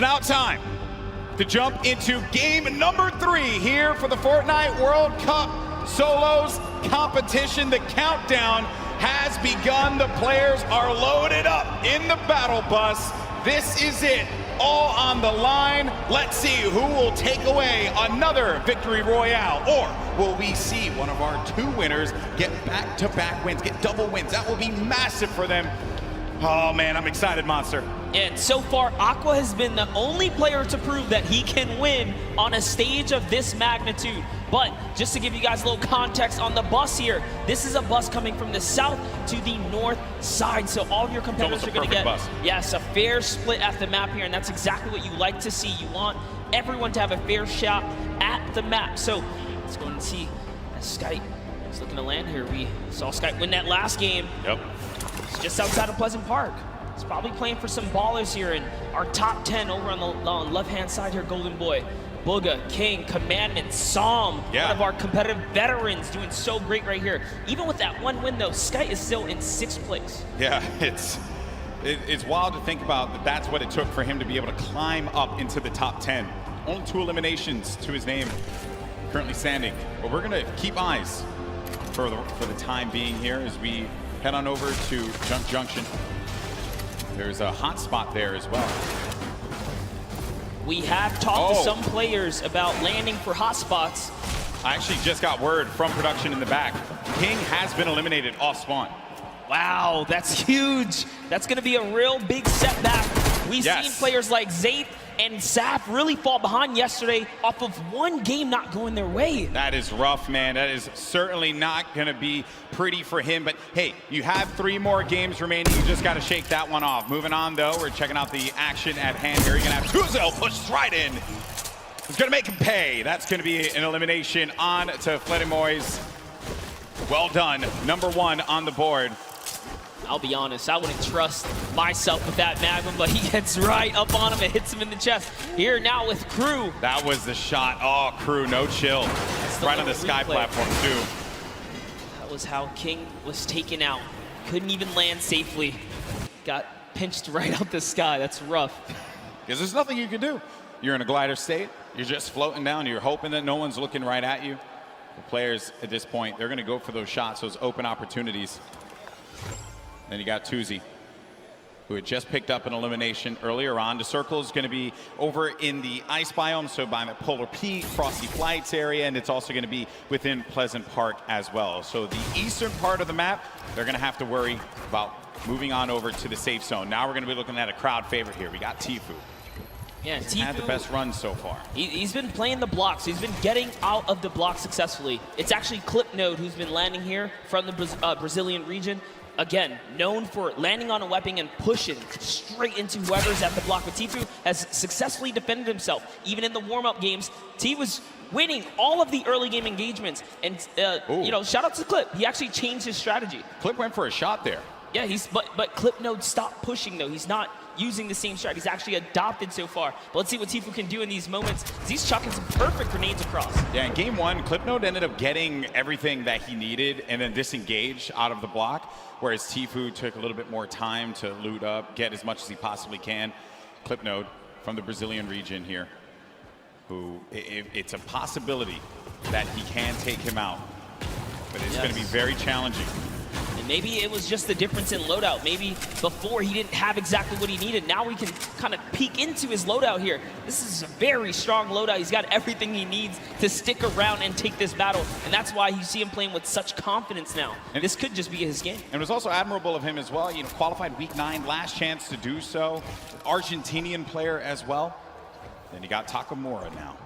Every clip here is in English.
now time to jump into game number 3 here for the Fortnite World Cup Solos competition. The countdown has begun. The players are loaded up in the battle bus. This is it, all on the line. Let's see who will take away another victory royale, or will we see one of our 2 winners get back-to-back wins, get double wins? That will be massive for them. Oh man, I'm excited, Monster. And so far, Aqua has been the only player to prove that he can win on a stage of this magnitude. But just to give you guys a little context on the bus here, this is a bus coming from the south to the north side. So all of your competitors are going to get, yes, a fair split at the map here, and that's exactly what you like to see. You want everyone to have a fair shot at the map. So let's go and see as Skype is looking to land here. We saw Skype win that last game. Yep. It's just outside of Pleasant Park. He's probably playing for some ballers here in our top 10 over on the left-hand side here. Golden Boy, Booga, King, Commandment, Psalm, one of our competitive veterans doing so great right here. Even with that 1 win though, Sky is still in 6th place. Yeah, it's wild to think about that. That's what it took for him to be able to climb up into the top 10. Only 2 eliminations to his name, currently standing. But we're gonna keep eyes for the time being here as we head on over to Junk Junction. There's a hot spot there as well. We have talked to some players about landing for hot spots. I actually just got word from production in the back. King has been eliminated off spawn. Wow, that's huge. That's gonna be a real big setback. We've seen players like Zayt and Sap really fall behind yesterday off of 1 game not going their way. That is rough, man. That is certainly not going to be pretty for him. But hey, you have 3 more games remaining. You just got to shake that one off. Moving on, though, we're checking out the action at hand here. You're going to have Tuzel pushed right in. It's going to make him pay. That's going to be an elimination on to Fledimoys. Well done. Number 1 on the board. I'll be honest, I wouldn't trust myself with that Magnum, but he gets right up on him and hits him in the chest. Here now with Crew. That was the shot. Oh, Crew, no chill. Right on the sky platform, too. That was how King was taken out. Couldn't even land safely. Got pinched right out the sky. That's rough. Because there's nothing you can do. You're in a glider state. You're just floating down. You're hoping that no one's looking right at you. The players at this point, they're going to go for those shots, those open opportunities. Then you got Tuzi, who had just picked up an elimination earlier on. The circle is going to be over in the ice biome, so by the Polar Peak, Frosty Flights area, and it's also going to be within Pleasant Park as well. So the eastern part of the map, they're going to have to worry about moving on over to the safe zone. Now we're going to be looking at a crowd favorite here. We got Tfue. Yeah, Tfue had the best run so far. He's been playing the blocks. He's been getting out of the block successfully. It's actually Clipnode who's been landing here from the Brazilian region. Again, known for landing on a weapon and pushing straight into whoever's at the block. But Tfue has successfully defended himself. Even in the warm-up games, T was winning all of the early game engagements. And, you know, shout out to Clip. He actually changed his strategy. Clip went for a shot there. Yeah, but Clipnode stopped pushing, though. He's not using the same strat. He's actually adopted so far. But let's see what Tfue can do in these moments. He's chucking some perfect grenades across. Yeah, in game 1, Clipnode ended up getting everything that he needed and then disengaged out of the block, whereas Tfue took a little bit more time to loot up, get as much as he possibly can. Clipnode from the Brazilian region here, who it's a possibility that he can take him out, but it's going to be very challenging. And maybe it was just the difference in loadout. Maybe before he didn't have exactly what he needed. Now we can kind of peek into his loadout here. This is a very strong loadout. He's got everything he needs to stick around and take this battle. And that's why you see him playing with such confidence now. And this could just be his game. And it was also admirable of him as well. You know, qualified week 9, last chance to do so. Argentinian player as well. Then you got Takamura now.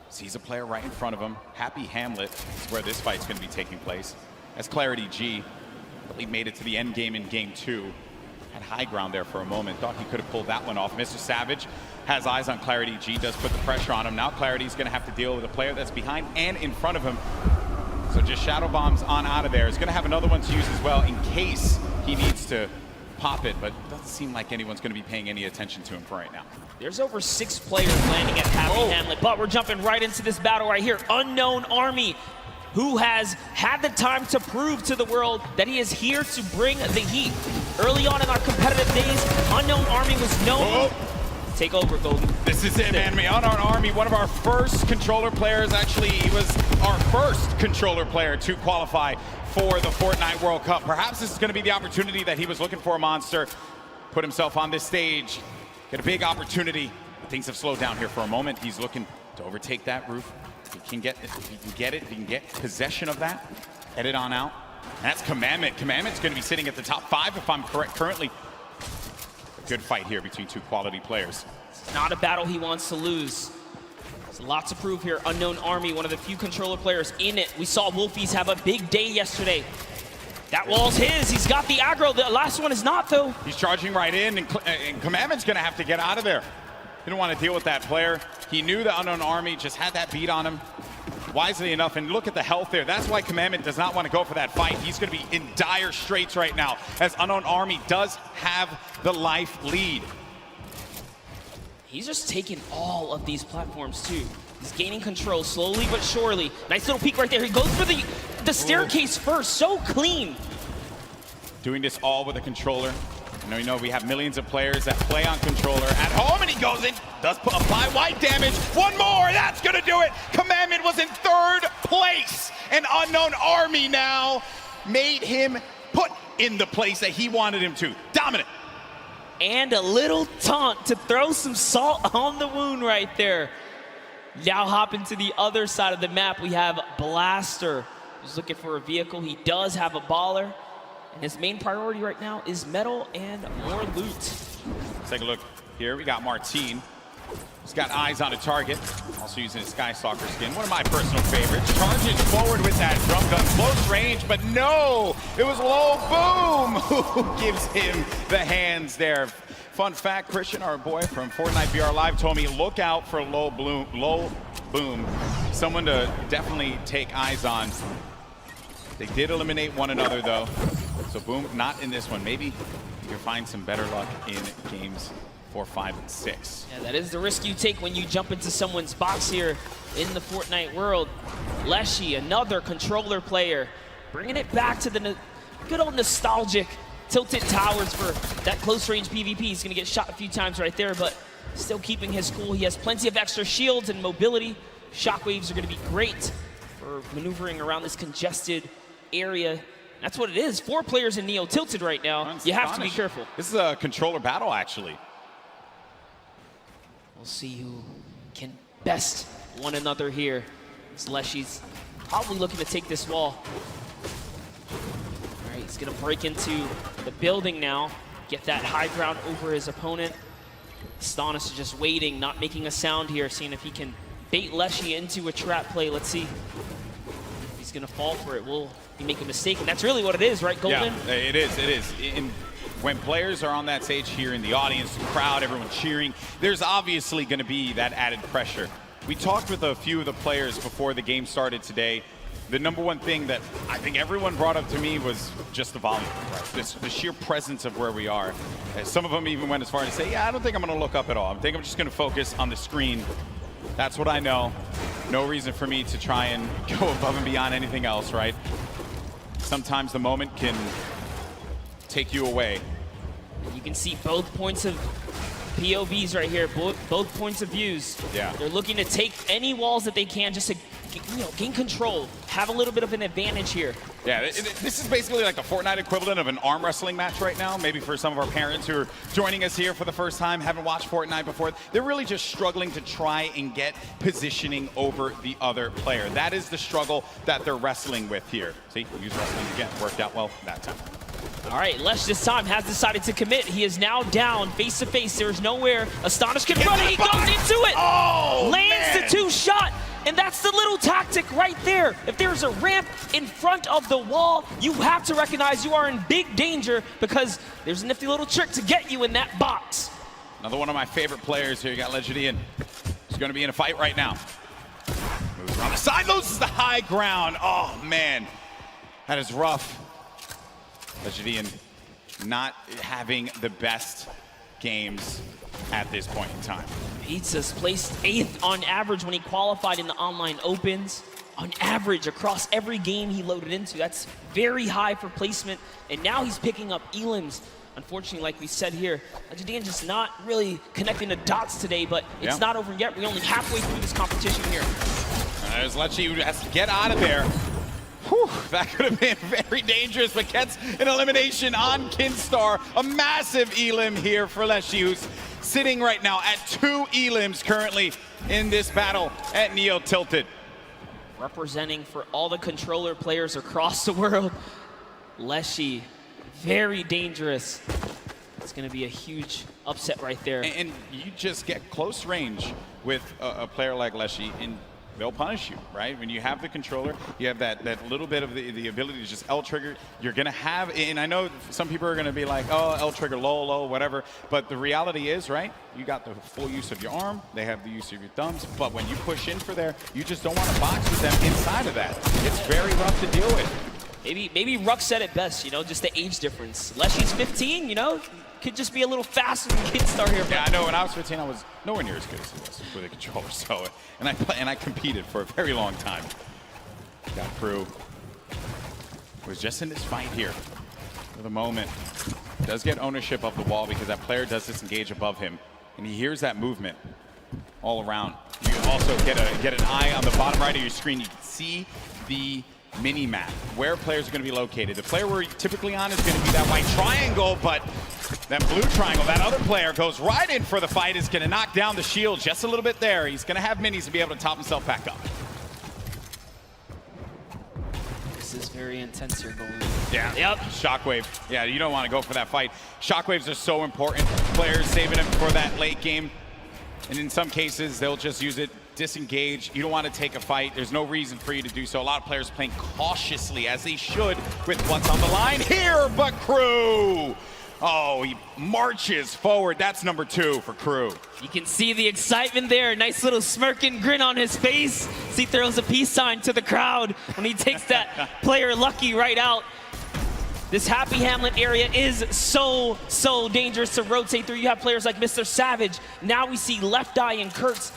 Sees a player right in front of him. Happy Hamlet is where this fight's going to be taking place. As Clarity G really made it to the end game in game 2. Had high ground there for a moment. Thought he could have pulled that one off. Mr. Savage has eyes on Clarity G, does put the pressure on him. Now Clarity's going to have to deal with a player that's behind and in front of him. So just shadow bombs on out of there. He's going to have another one to use as well in case he needs to pop it, but it doesn't seem like anyone's going to be paying any attention to him for right now. There's over 6 players landing at Happy Hamlet, but we're jumping right into this battle right here. Unknown Army, who has had the time to prove to the world that he is here to bring the heat. Early on in our competitive days, Unknown Army was known Take over, Golden. This is it, man. Unarmed Army, one of our first controller players. Actually, he was our first controller player to qualify for the Fortnite World Cup. Perhaps this is going to be the opportunity that he was looking for, Monster. Put himself on this stage, get a big opportunity. Things have slowed down here for a moment. He's looking to overtake that roof. If he can get possession of that, head it on out. And that's Commandment. Commandment's going to be sitting at the top 5, if I'm correct, currently. A good fight here between two quality players. It's not a battle he wants to lose. There's lots to prove here. Unknown Army, one of the few controller players in it. We saw Wolfies have a big day yesterday. That wall's his. He's got the aggro. The last one is not, though. He's charging right in, and Commandment's going to have to get out of there. He didn't want to deal with that player. He knew the Unknown Army just had that beat on him. Wisely enough, and look at the health there. That's why Commandment does not want to go for that fight. He's going to be in dire straits right now, as Unknown Army does have the life lead. He's just taking all of these platforms, too. He's gaining control slowly but surely. Nice little peek right there. He goes for the staircase first. So clean. Doing this all with a controller. You know we have millions of players that play on controller at home, and he goes in, does apply white damage. One more, that's gonna do it. Commandment was in 3rd place, and Unknown Army now made him put in the place that he wanted him to. Dominant. And a little taunt to throw some salt on the wound right there. Now hopping to the other side of the map, we have Blaster, who's looking for a vehicle. He does have a baller. And his main priority right now is metal and more loot. Let's take a look here. We got Martine. He's got eyes on a target. Also using his Sky Stalker skin. One of my personal favorites. Charges forward with that drum gun. Close range, but no! It was Low Boom who gives him the hands there. Fun fact, Christian, our boy from Fortnite VR Live, told me look out for Low Boom. Someone to definitely take eyes on. They did eliminate one another, though. So Boom, not in this one. Maybe you can find some better luck in games 4, 5, and 6. Yeah, that is the risk you take when you jump into someone's box here in the Fortnite world. Leshy, another controller player, bringing it back to the good old nostalgic Tilted Towers for that close-range PvP. He's going to get shot a few times right there, but still keeping his cool. He has plenty of extra shields and mobility. Shockwaves are going to be great for maneuvering around this congested area. That's what it is. 4 players in Neo tilted right now. You have to be careful. This is a controller battle, actually. We'll see who can best one another here. Leshy's probably looking to take this wall. All right, he's going to break into the building now, get that high ground over his opponent. Astonis is just waiting, not making a sound here, seeing if he can bait Leshy into a trap play. Let's see if he's going to fall for it. Will he make a mistake? And that's really what it is, right, Golden? Yeah, it is. When players are on that stage here in the audience, the crowd, everyone cheering, there's obviously going to be that added pressure. We talked with a few of the players before the game started today. The number one thing that I think everyone brought up to me was just the volume, right? The sheer presence of where we are. Some of them even went as far as to say, yeah, I don't think I'm going to look up at all. I think I'm just going to focus on the screen. That's what I know. No reason for me to try and go above and beyond anything else, right? Sometimes the moment can take you away. You can see both points of POVs right here, both points of views. Yeah. They're looking to take any walls that they can just to gain control, have a little bit of an advantage here. Yeah, this is basically like the Fortnite equivalent of an arm wrestling match right now. Maybe for some of our parents who are joining us here for the first time, haven't watched Fortnite before. They're really just struggling to try and get positioning over the other player. That is the struggle that they're wrestling with here. See, use wrestling again. Worked out well that time. All right, Lesh this time has decided to commit. He is now down face to face. There's nowhere Astonish can run. He goes into it. Oh, lands the 2-shot. And that's the little tactic right there. If there's a ramp in front of the wall, you have to recognize you are in big danger because there's a nifty little trick to get you in that box. Another one of my favorite players here. You got Legidian. He's going to be in a fight right now. Moves around the side, loses the high ground. Oh, man. That is rough. Legidian not having the best games at this point in time. Pizza's placed 8th on average when he qualified in the online opens. On average, across every game he loaded into. That's very high for placement. And now he's picking up elims Unfortunately, like we said here, Argentina just not really connecting the dots today, but it's not over yet. We're only halfway through this competition here. There's Leshy who has to get out of there. Whew, that could have been very dangerous, but gets an elimination on Kinstar. A massive elim here for Leshy, who's sitting right now at 2 elims currently in this battle at Neo Tilted. Representing for all the controller players across the world, Leshy, very dangerous. It's going to be a huge upset right there. And you just get close range with a player like Leshy, and they'll punish you, right? When you have the controller, you have that little bit of the ability to just L-trigger. You're going to have, and I know some people are going to be like, oh, L-trigger, low, whatever. But the reality is, right, you got the full use of your arm. They have the use of your thumbs. But when you push in for there, you just don't want to box with them inside of that. It's very rough to deal with. Maybe Ruck said it best, you know, just the age difference. Leshy's 15, you know, could just be a little faster than Kinstar here. Yeah, I know. When I was 15, I was nowhere near as good as he was with a controller. So, and I competed for a very long time. Got Crew. Was just in this fight here for the moment. Does get ownership of the wall because that player does disengage above him, and he hears that movement all around. You also get an eye on the bottom right of your screen. You can see the mini map where players are going to be located. The player we're typically on is going to be that white triangle, but that blue triangle, that other player goes right in for the fight, is going to knock down the shield just a little bit there. He's going to have minis to be able to top himself back up. This is very intense here going. Yeah. Yep. Shockwave. Yeah, you don't want to go for that fight. Shockwaves are so important. Players saving them for that late game. And in some cases, they'll just use it, disengage. You don't want to take a fight. There's no reason for you to do so. A lot of players playing cautiously, as they should, with what's on the line here. But Crew, oh, he marches forward. That's number 2 for Crew. You can see the excitement there. Nice little smirking grin on his face. He throws a peace sign to the crowd when he takes that player Lucky right out. This Happy Hamlet area is so dangerous to rotate through. You have players like Mr. Savage. Now we see Left Eye and Kurtz.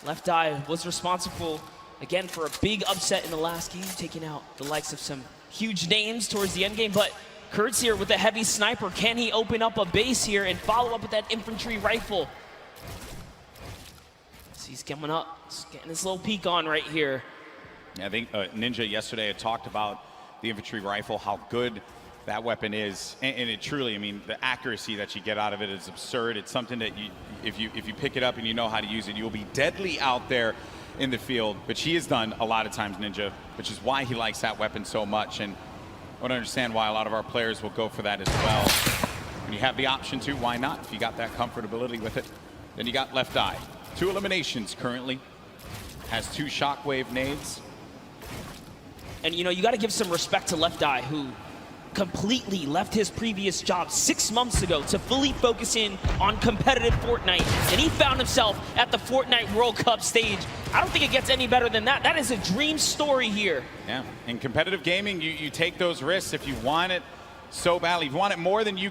Left Eye was responsible, again, for a big upset in the last game, taking out the likes of some huge names towards the end game. But Kurtz here with a heavy sniper. Can he open up a base here and follow up with that infantry rifle? So he's coming up, he's getting his little peek on right here. I think Ninja yesterday had talked about the infantry rifle, how good that weapon is, and it truly, I mean, the accuracy that you get out of it is absurd. It's something that you, if you pick it up and you know how to use it, you'll be deadly out there in the field. But she has done a lot of times, Ninja, which is why he likes that weapon so much, and I would understand why a lot of our players will go for that as well. When you have the option to, why not? If you got that comfortability with it. Then you got Left Eye. 2 eliminations currently. Has 2 shockwave nades. And you know, you got to give some respect to Left Eye, who completely left his previous job 6 months ago to fully focus in on competitive Fortnite. And he found himself at the Fortnite World Cup stage. I don't think it gets any better than that. That is a dream story here. Yeah, in competitive gaming, you take those risks if you want it so badly. If you want it more than you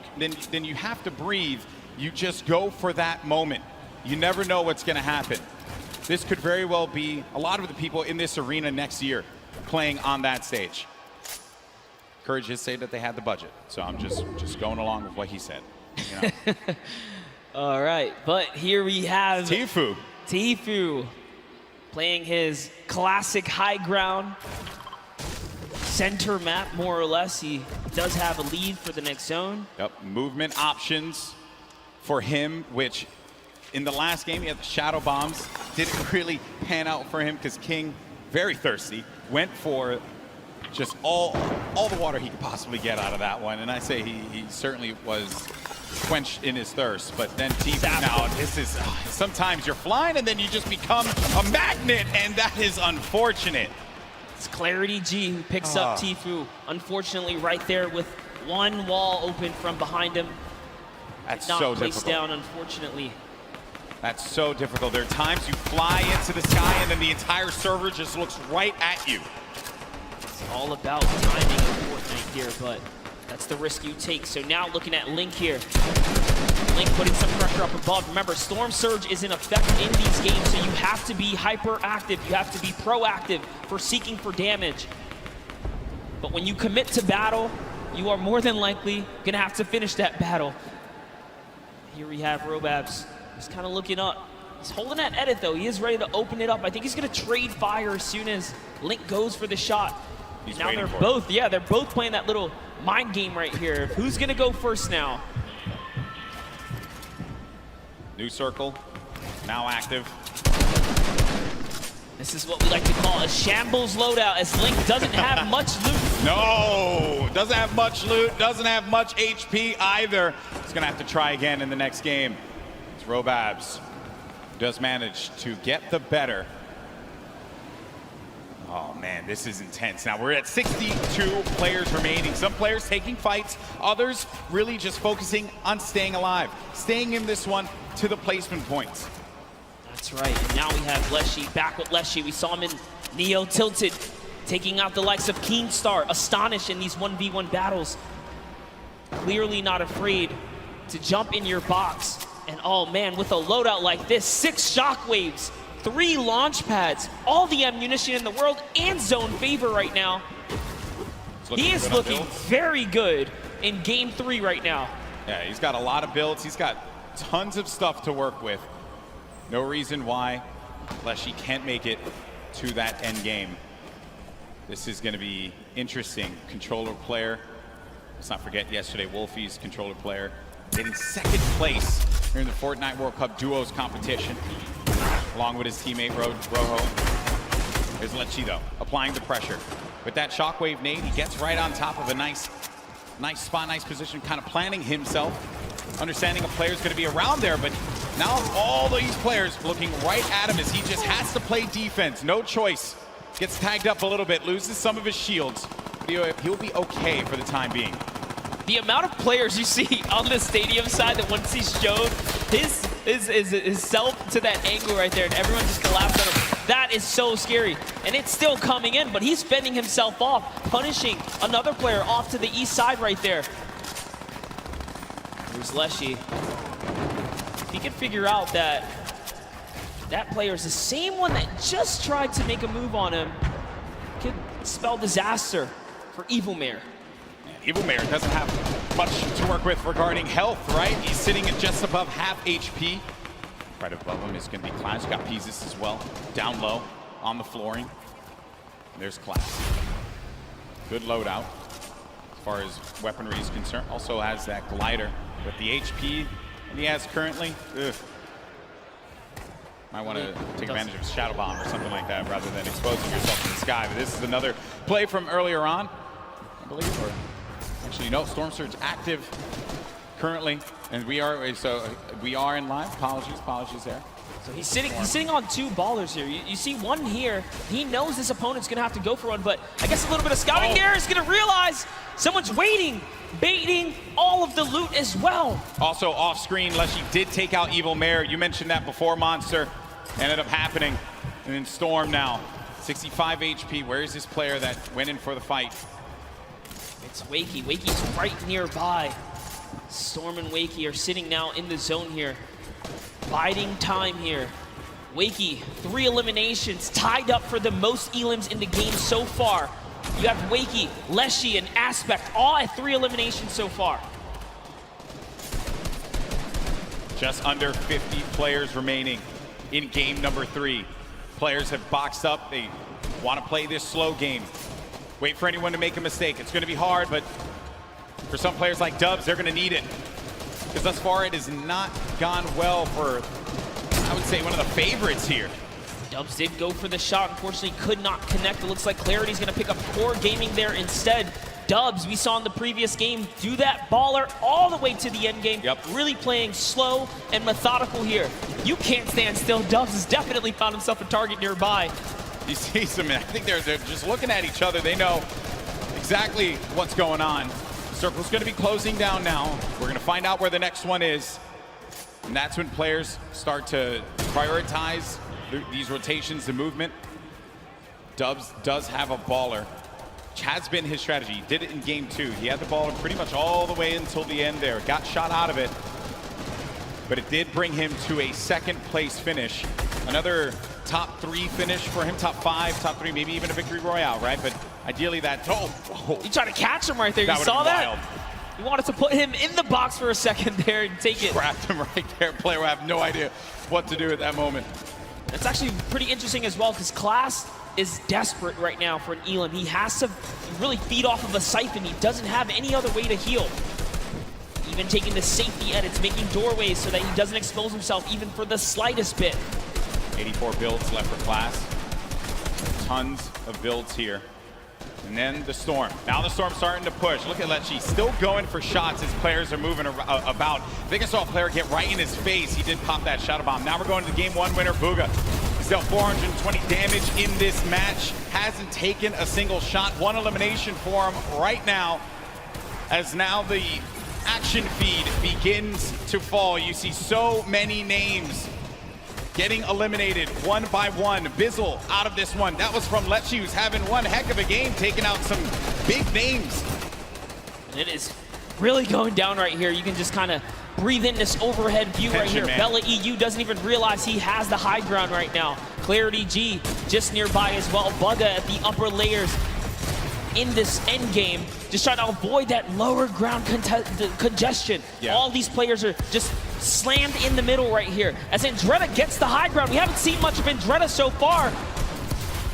have to breathe, you just go for that moment. You never know what's going to happen. This could very well be a lot of the people in this arena next year playing on that stage. Courage did say that they had the budget, so I'm just going along with what he said. You know? All right, but here we have Tfue. Tfue playing his classic high ground center map, more or less. He does have a lead for the next zone. Yep, movement options for him, which in the last game he had the shadow bombs. Didn't really pan out for him because King, very thirsty, went for just all the water he could possibly get out of that one. And I say he certainly was quenched in his thirst. But then Tfue, now this is, sometimes you're flying and then you just become a magnet, and that is unfortunate. It's Clarity G who picks up Tfue. Unfortunately, right there with one wall open from behind him. That's not so placed difficult. down, unfortunately. That's so difficult. There are times you fly into the sky and then the entire server just looks right at you. It's all about timing in Fortnite here, but that's the risk you take. So now looking at Link here. Link putting some pressure up above. Remember, Storm Surge is in effect in these games, so you have to be hyperactive. You have to be proactive for seeking for damage. But when you commit to battle, you are more than likely gonna have to finish that battle. Here we have Robabs, just kind of looking up. He's holding that edit though. He is ready to open it up. I think he's gonna trade fire as soon as Link goes for the shot. He's now they're both, they're both playing that little mind game right here. Who's gonna go first now? New circle, now active. This is what we like to call a shambles loadout, as Link doesn't have much loot. No, doesn't have much loot, doesn't have much HP either. He's gonna have to try again in the next game. It's Robabs who does manage to get the better. Oh man, this is intense. Now we're at 62 players remaining. Some players taking fights, others really just focusing on staying alive, staying in this one to the placement points. That's right, and now we have Leshy back with Leshy. We saw him in Neo Tilted, taking out the likes of Keemstar, Astonish in these 1v1 battles. Clearly not afraid to jump in your box. And oh man, with a loadout like this, 6 shockwaves, 3 launch pads, all the ammunition in the world, and zone favor right now. He is looking very good in game 3 right now. Yeah, he's got a lot of builds. He's got tons of stuff to work with. No reason why Leshy can't make it to that end game. This is going to be interesting. Controller player. Let's not forget yesterday, Wolfie's controller player getting 2nd place here in the Fortnite World Cup duos competition, along with his teammate Rojo. There's Leshy though, applying the pressure. With that shockwave nade, he gets right on top of a nice spot, nice position, kind of planning himself, understanding a player's going to be around there, but now all these players looking right at him as he just has to play defense. No choice. Gets tagged up a little bit, loses some of his shields. He'll be okay for the time being. The amount of players you see on the stadium side that once he's showed his self to that angle right there and everyone just collapsed on him, that is so scary. And it's still coming in, but he's fending himself off, punishing another player off to the east side right there. Here's Leshy. He can figure out that that player is the same one that just tried to make a move on him. Could spell disaster for Evil Mare. Evil Mare doesn't have much to work with regarding health, right? He's sitting at just above half HP. Right above him is going to be Clash. Got Peasus as well. Down low on the flooring. There's Clash. Good loadout as far as weaponry is concerned. Also has that glider with the HP that he has currently. Ugh. Might want to take advantage of Shadow Bomb or something like that rather than exposing yourself to the sky. But this is another play from earlier on, I believe. Or actually, no, Storm Surge active currently, and we are in live. Apologies there. So he's sitting on 2 ballers here. You see one here. He knows this opponent's gonna have to go for one, but I guess a little bit of scouting there is gonna realize someone's waiting, baiting all of the loot as well. Also off screen, Leshy did take out Evil Mare. You mentioned that before, Monster. Ended up happening. And then Storm now, 65 HP. Where is this player that went in for the fight? It's Wakey. Wakey's right nearby. Storm and Wakey are sitting now in the zone here. Biding time here. Wakey, 3 eliminations, tied up for the most elims in the game so far. You have Wakey, Leshy, and Aspect, all at 3 eliminations so far. Just under 50 players remaining in game number 3. Players have boxed up. They want to play this slow game. Wait for anyone to make a mistake. It's going to be hard, but for some players like Dubs, they're going to need it. Because thus far, it has not gone well for, I would say, one of the favorites here. Dubs did go for the shot. Unfortunately, could not connect. It looks like Clarity's going to pick up Core Gaming there instead. Dubs, we saw in the previous game, do that baller all the way to the end game. Yep. Really playing slow and methodical here. You can't stand still. Dubs has definitely found himself a target nearby. You see some, I think they're just looking at each other. They know exactly what's going on. Circle's going to be closing down now. We're going to find out where the next one is. And that's when players start to prioritize these rotations, the movement. Dubs does have a baller, which has been his strategy. He did it in game 2. He had the baller pretty much all the way until the end there. Got shot out of it. But it did bring him to a 2nd place finish. Another top 3 finish for him, top 5, top 3, maybe even a victory royale, right? But Ideally that, You tried to catch him right there. You saw that? You wanted to put him in the box for a second there and take it. Trapped him right there. Player will have no idea what to do at that moment. That's actually pretty interesting as well, because Class is desperate right now for an Elam. He has to really feed off of a Siphon. He doesn't have any other way to heal. Even taking the safety edits, making doorways so that he doesn't expose himself even for the slightest bit. 84 builds left for Class. Tons of builds here. And then the Storm. Now the Storm starting to push. Look at Lecce still going for shots as players are moving about. I think I saw a player get right in his face. He did pop that shadow bomb. Now we're going to the game 1 winner, Bugha. He's dealt 420 damage in this match. Hasn't taken a single shot. 1 elimination for him right now. As now the action feed begins to fall. You see so many names getting eliminated one by one. Bizzle out of this one. That was from Lecce, who's having one heck of a game, taking out some big names. And it is really going down right here. You can just kind of breathe in this overhead view right here. Man. Bella EU doesn't even realize he has the high ground right now. Clarity G just nearby as well. Bugha at the upper layers in this end game, just trying to avoid that lower ground congestion. Yeah. All these players are just slammed in the middle right here. As Andretta gets the high ground. We haven't seen much of Andretta so far.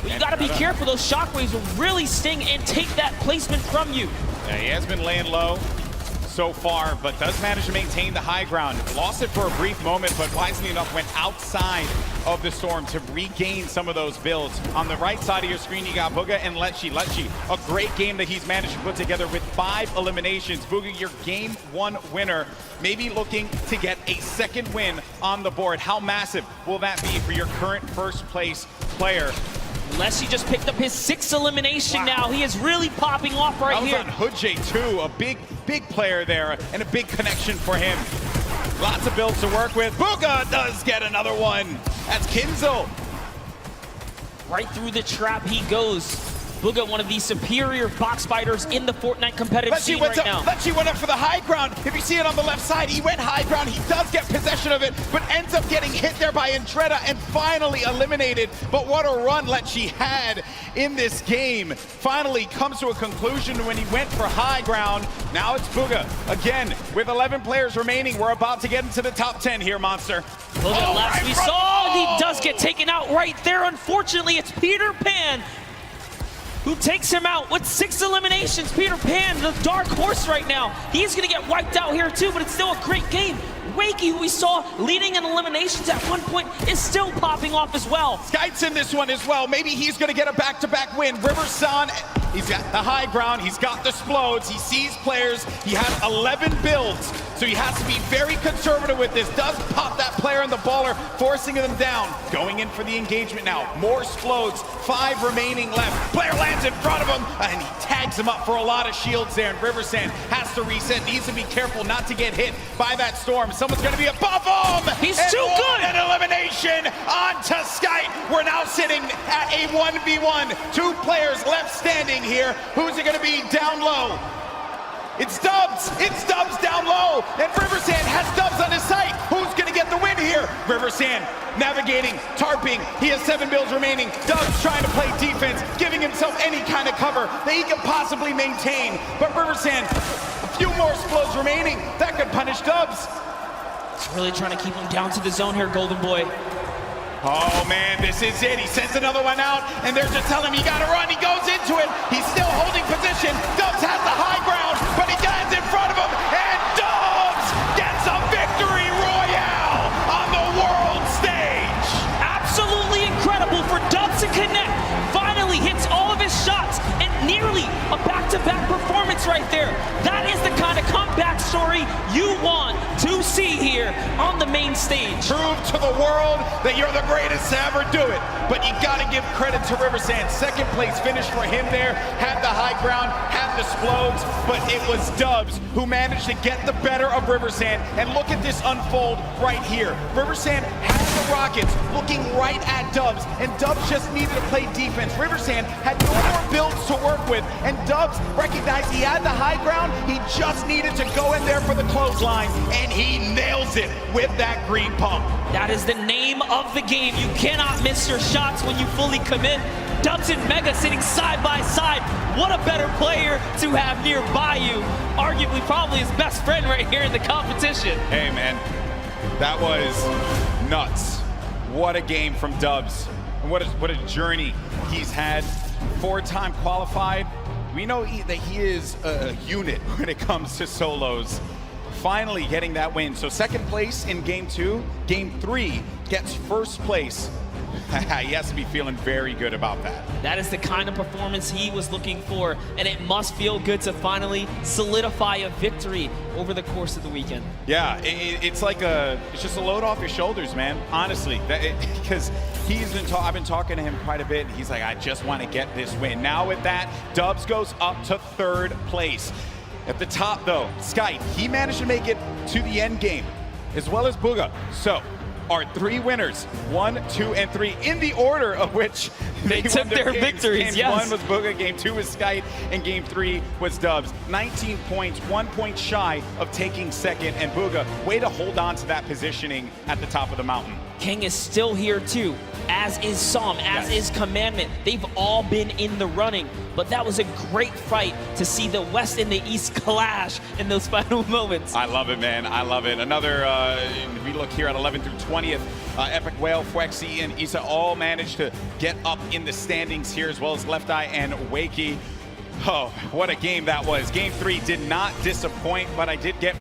But you gotta be careful. Those shockwaves will really sting and take that placement from you. Yeah, he has been laying low so far, but does manage to maintain the high ground. Lost it for a brief moment, but wisely enough went outside of the Storm to regain some of those builds. On the right side of your screen, you got Bugha and Lecce. Lecce, a great game that he's managed to put together with 5 eliminations. Bugha, your game 1 winner, maybe looking to get a second win on the board. How massive will that be for your current first place player? Lecce just picked up his 6th elimination now. He is really popping off right here. On Hoodjay too, a big player there and a big connection for him. Lots of builds to work with. Bugha does get another one. That's Kinzel. Right through the trap he goes. Bugha, one of the superior box fighters in the Fortnite competitive scene right now. Lecce went up for the high ground. If you see it on the left side, he went high ground. He does get possession of it, but ends up getting hit there by Andretta and finally eliminated. But what a run Lecce had in this game. Finally comes to a conclusion when he went for high ground. Now it's Bugha. Again, with 11 players remaining, we're about to get into the top 10 here, Monster. Bugha, last we saw, he does get taken out right there. Unfortunately, it's Peter Pan who takes him out with 6 eliminations. Peter Pan, the dark horse right now. He's gonna get wiped out here too, but it's still a great game. Wakey, who we saw leading in eliminations at one point, is still popping off as well. Skyte's in this one as well. Maybe he's gonna get a back-to-back win. Riverson, he's got the high ground, he's got the explodes, he sees players, he has 11 builds, so he has to be very conservative with this. Does pop that player in the baller, forcing them down. Going in for the engagement now. More explodes, 5 remaining left. Player lands in front of him, and he tags him up for a lot of shields there, and Riversand has to reset. Needs to be careful not to get hit by that Storm. Someone's gonna be above him! He's too good! An elimination onto Skyte. We're now sitting at a 1v1. 2 players left standing here. Who's it gonna be down low? It's Dubs! It's Dubs down low! And Riversand has Dubs on his site! Who's gonna get the win here? Riversand navigating, tarping. He has 7 builds remaining. Dubs trying to play defense, giving himself any kind of cover that he can possibly maintain. But Riversand, a few more explodes remaining. That could punish Dubs. He's really trying to keep him down to the zone here, Golden Boy. Oh man, this is it. He sends another one out, and they're just telling him you gotta run. He goes into it. He's still holding position. Dubs has the high ground, but he lands in front of him, and Dubs gets a victory royale on the world stage. Absolutely incredible for Dubs to connect. Finally hits all of his shots, and nearly a back-to-back performance right there. That is the kind of comeback story you want to see here on the main stage. Prove to the world that you're the greatest to ever do it. But you gotta give credit to Riversand. 2nd place finish for him there. Had the high ground, had the explodes, but it was Dubs who managed to get the better of Riversand. And look at this unfold right here. Riversand has the Rockets looking right at Dubs, and Dubs just needed to play defense. Riversand had no more builds to work with, and Dubs recognized he had the high ground. He just needed to go in there for the clothesline, and he nails it with that green pump. That is the name of the game. You cannot miss your shots when you fully commit. Dubs and Mega sitting side by side. What a better player to have nearby you. Arguably probably his best friend right here in the competition. Hey man, that was nuts. What a game from Dubs. And what a journey he's had. 4-time qualified. We know that he is a unit when it comes to solos. Finally getting that win. So second place in game 2. Game 3 gets first place. He has to be feeling very good about that. That is the kind of performance he was looking for, and it must feel good to finally solidify a victory over the course of the weekend. Yeah, it's like it's just a load off your shoulders, man. Honestly, because I've been talking to him quite a bit, and he's like, I just want to get this win. Now with that, Dubs goes up to 3rd place. At the top, though, Sky, he managed to make it to the end game, as well as Booga. So, our 3 winners, 1, 2, and 3, in the order of which they took their victories. Game 1 was Booga, Game 2 was Skype, and Game 3 was Dubs. 19 points, 1 point shy of taking second, and Booga, way to hold on to that positioning at the top of the mountain. King is still here too, as is Psalm, as is Commandment. They've all been in the running, but that was a great fight to see the West and the East clash in those final moments. I love it, man. I love it. Another, we look here at 11th through 20th. Epic Whale, Fwexy, and Issa all managed to get up in the standings here, as well as Left Eye and Wakey. Oh, what a game that was. Game 3 did not disappoint, but I did get